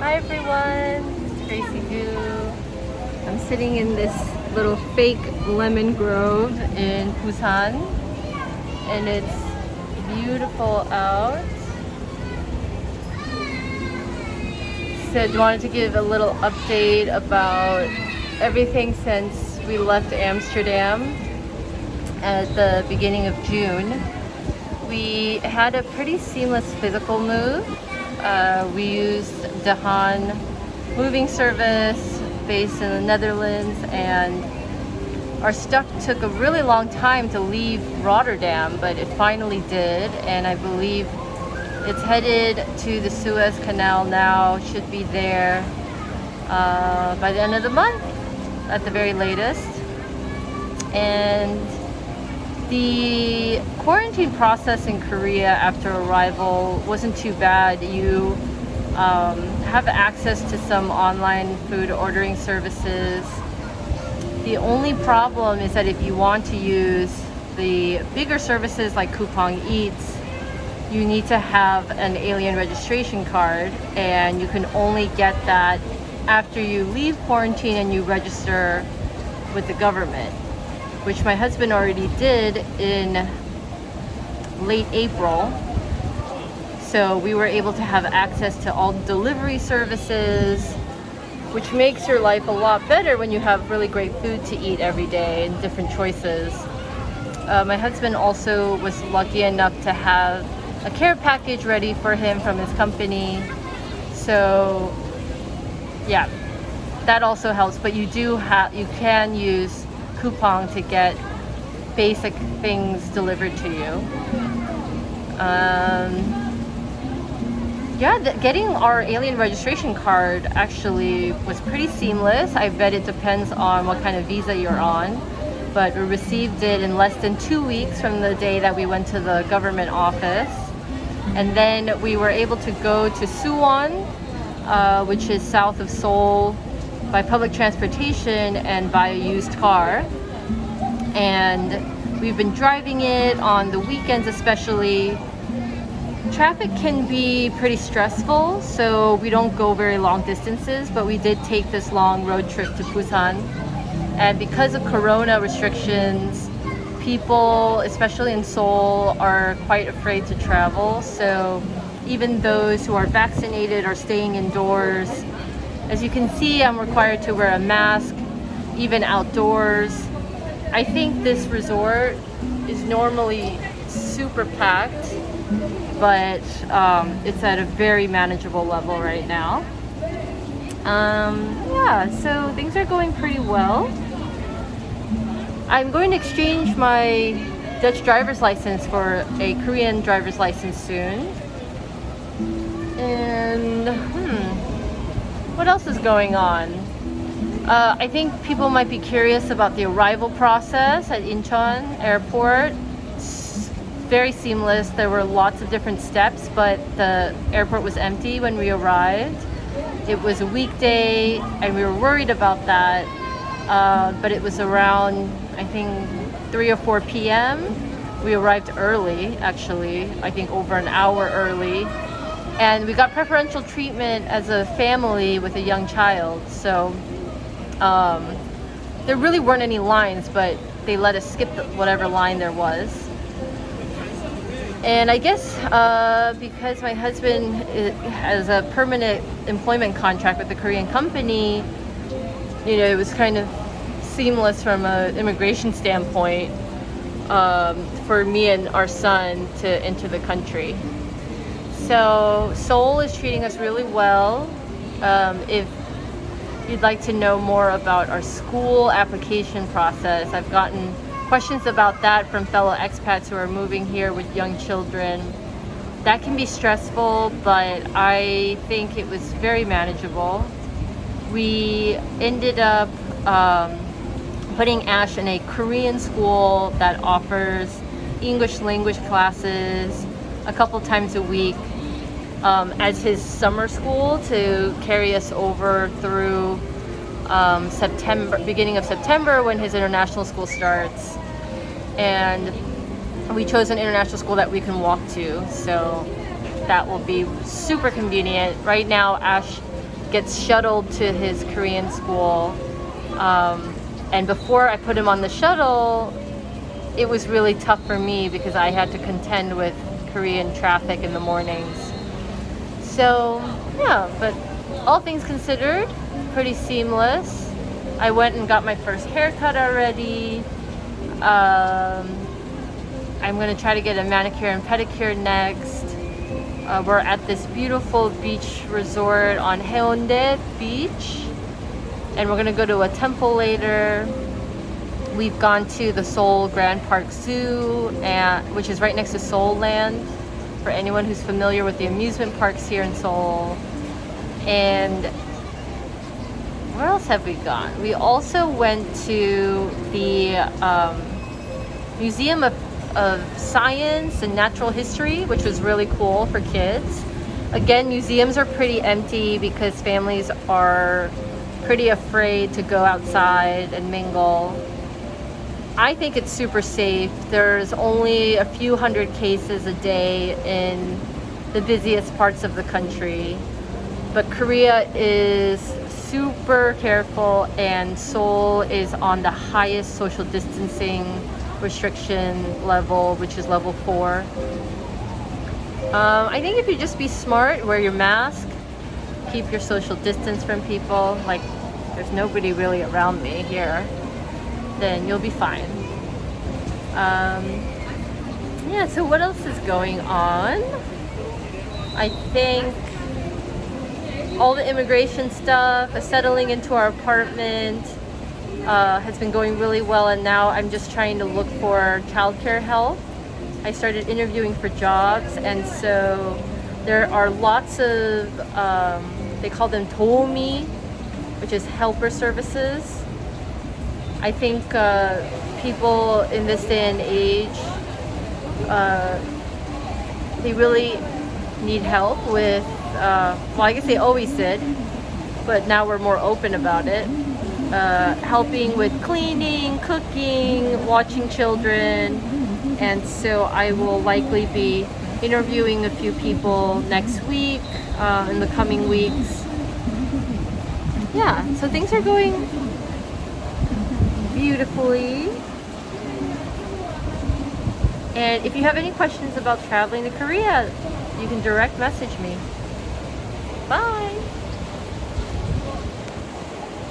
Hi everyone, it's Gracie Goo. I'm sitting in this little fake lemon grove in Busan and it's beautiful out. Wanted to give a little update about everything since we left Amsterdam at the beginning of June. We had a pretty seamless physical move. We used the Han moving service based in the Netherlands, and our stuff took a really long time to leave Rotterdam, but it finally did, and I believe it's headed to the Suez Canal now. Should be there by the end of the month at the very latest. And the quarantine process in Korea after arrival wasn't too bad. You have access to some online food ordering services. The only problem is that if you want to use the bigger services like Coupang Eats, you need to have an alien registration card, and you can only get that after you leave quarantine and you register with the government, which my husband already did in late April. So we were able to have access to all delivery services, which makes your life a lot better when you have really great food to eat every day and different choices. My husband also was lucky enough to have a care package ready for him from his company. So yeah, that also helps, but you can use Coupang to get basic things delivered to you. Getting our alien registration card actually was pretty seamless. I bet it depends on what kind of visa you're on, but we received it in less than 2 weeks from the day that we went to the government office. And then we were able to go to Suwon, which is south of Seoul, by public transportation and by a used car. And we've been driving it on the weekends especially. Traffic can be pretty stressful, so we don't go very long distances, but we did take this long road trip to Busan. And because of Corona restrictions, people, especially in Seoul, are quite afraid to travel. So even those who are vaccinated are staying indoors. As you can see, I'm required to wear a mask, even outdoors. I think this resort is normally super packed, but it's at a very manageable level right now. Yeah, so things are going pretty well. I'm going to exchange my Dutch driver's license for a Korean driver's license soon. And what else is going on? I think people might be curious about the arrival process at Incheon Airport. It's very seamless. There were lots of different steps, but the airport was empty when we arrived. It was a weekday, and we were worried about that. But it was around, I think, 3 or 4 p.m. We arrived early, actually, I think over an hour early. And we got preferential treatment as a family with a young child. So there really weren't any lines, but they let us skip whatever line there was. And I guess because my husband has a permanent employment contract with the Korean company, you know, it was kind of seamless from an immigration standpoint for me and our son to enter the country. So Seoul is treating us really well. If you'd like to know more about our school application process, I've gotten questions about that from fellow expats who are moving here with young children. That can be stressful, but I think it was very manageable. We ended up putting Ash in a Korean school that offers English language classes a couple times a week as his summer school to carry us over through beginning of September when his international school starts. And we chose an international school that we can walk to, so that will be super convenient. Right now, Ash gets shuttled to his Korean school. And before I put him on the shuttle, it was really tough for me because I had to contend with Korean traffic in the mornings. So yeah, but all things considered, pretty seamless. I went and got my first haircut already. I'm gonna try to get a manicure and pedicure next. We're at this beautiful beach resort on Haeundae Beach, and we're gonna go to a temple later. We've gone to the Seoul Grand Park Zoo, which is right next to Seoul Land, for anyone who's familiar with the amusement parks here in Seoul. And where else have we gone? We also went to the Museum of Science and Natural History, which was really cool for kids. Again, museums are pretty empty because families are pretty afraid to go outside and mingle. I think it's super safe. There's only a few hundred cases a day in the busiest parts of the country. But Korea is super careful, and Seoul is on the highest social distancing restriction level, which is level 4. I think if you just be smart, wear your mask, keep your social distance from people, like there's nobody really around me here, then you'll be fine. Yeah, so what else is going on? I think all the immigration stuff, settling into our apartment has been going really well, and now I'm just trying to look for childcare help. I started interviewing for jobs, and so there are lots of, they call them 도우미, which is helper services. I think people in this day and age, they really need help with, well, I guess they always did, but now we're more open about it. Helping with cleaning, cooking, watching children, and so I will likely be interviewing a few people next week, in the coming weeks. Yeah, so things are going beautifully. And if you have any questions about traveling to Korea, you can direct message me. Bye!